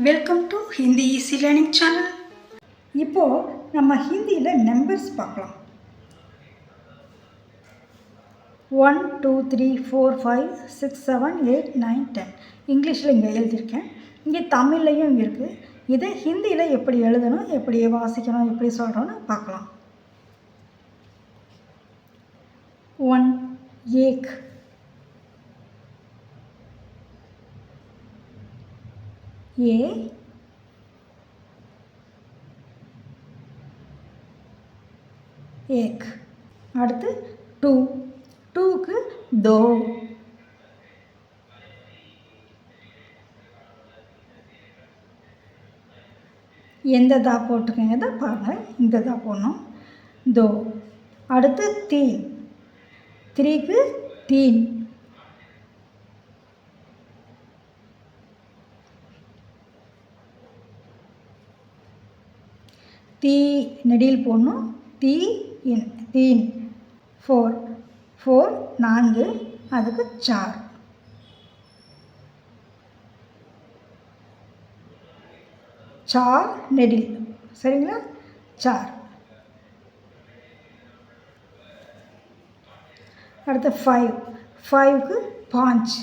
Welcome to Hindi easy learning channel. இப்போது நம்ம ஹிந்தியில் நம்பர்ஸ் பார்க்கலாம். 1 2 3 4 5 6 7 8 9 10 இங்கிலீஷில் இங்கே எழுதியிருக்கேன். இங்கே தமிழ்லையும் இருக்குது. இதை ஹிந்தியில் எப்படி எழுதணும், எப்படி வாசிக்கணும், எப்படி சொல்கிறோன்னு பார்க்கலாம். 1 एक, ये एक. அடுத்து 2, 2க்கு दो. எந்த தா போட்டுக்கங்க தான் பாருங்கள், இந்த தா போடணும். दो. அடுத்து 3, 3க்கு 3. ती நெடியில் போடணும். ती इन 3. 4, 4 அதுக்கு 4. चार நெடில், சரிங்களா? 4. அடுத்து 5, 5க்கு 5.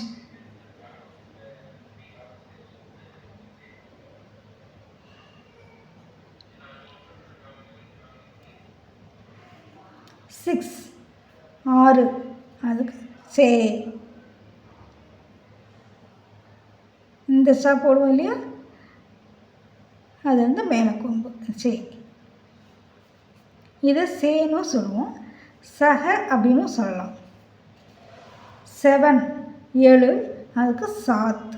6, 6 அதுக்கு சே. இந்த சா போடுவோம் இல்லையா, அது வந்து மேலே கொம்பு சே. இதை சேன்னு சொல்லுவோம், சக அப்படின்னு சொல்லலாம். 7, 7 அதுக்கு சாத்.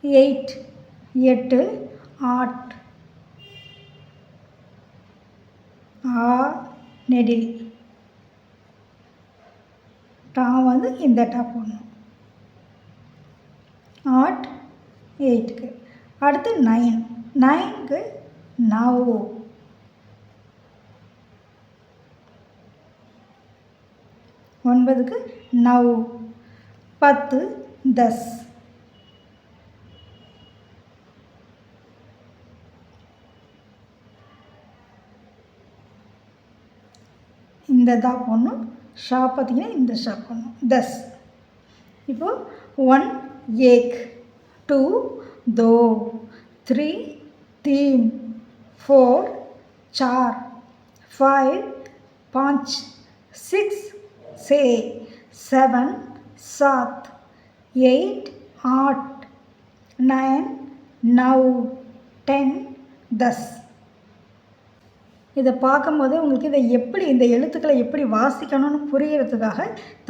8, 8 8. ஆ நெடில், டா வந்து இந்த டா போடணும். 8, 8க்கு. அடுத்து 9, 9க்கு 9. 9க்கு 9. 10, 10. இந்த தா போடணும். ஷா பார்த்திங்கன்னா இந்த ஷா போடணும். 10. இப்போது 1 एक, 2 दो, 3 तीन, 4 4, 5 5, 6 6, 7 7, 8 8, 9 9, 10 10. இதை பார்க்கும்போது உங்களுக்கு இதை எப்படி, இந்த எழுத்துக்களை எப்படி வாசிக்கணும்னு புரியறதுக்காக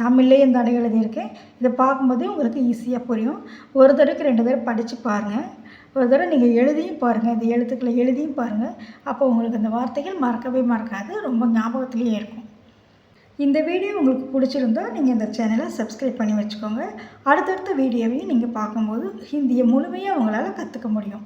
தமிழ்லேயே இந்த அடை எழுதியிருக்கேன். இதை பார்க்கும்போதே உங்களுக்கு ஈஸியாக புரியும். ஒரு தடவைக்கு 2 தடவை படித்து பாருங்கள். ஒரு தடவை நீங்கள் எழுதியும் பாருங்கள், இந்த எழுத்துக்களை எழுதியும் பாருங்கள். அப்போ உங்களுக்கு இந்த வார்த்தைகள் மறக்கவே மறக்காது, ரொம்ப ஞாபகத்துலேயே இருக்கும். இந்த வீடியோ உங்களுக்கு பிடிச்சிருந்தால் நீங்கள் இந்த சேனலை சப்ஸ்கிரைப் பண்ணி வச்சுக்கோங்க. அடுத்தடுத்த வீடியோவையும் நீங்கள் பார்க்கும்போது ஹிந்தியை முழுமையாக உங்களால் கற்றுக்க முடியும்.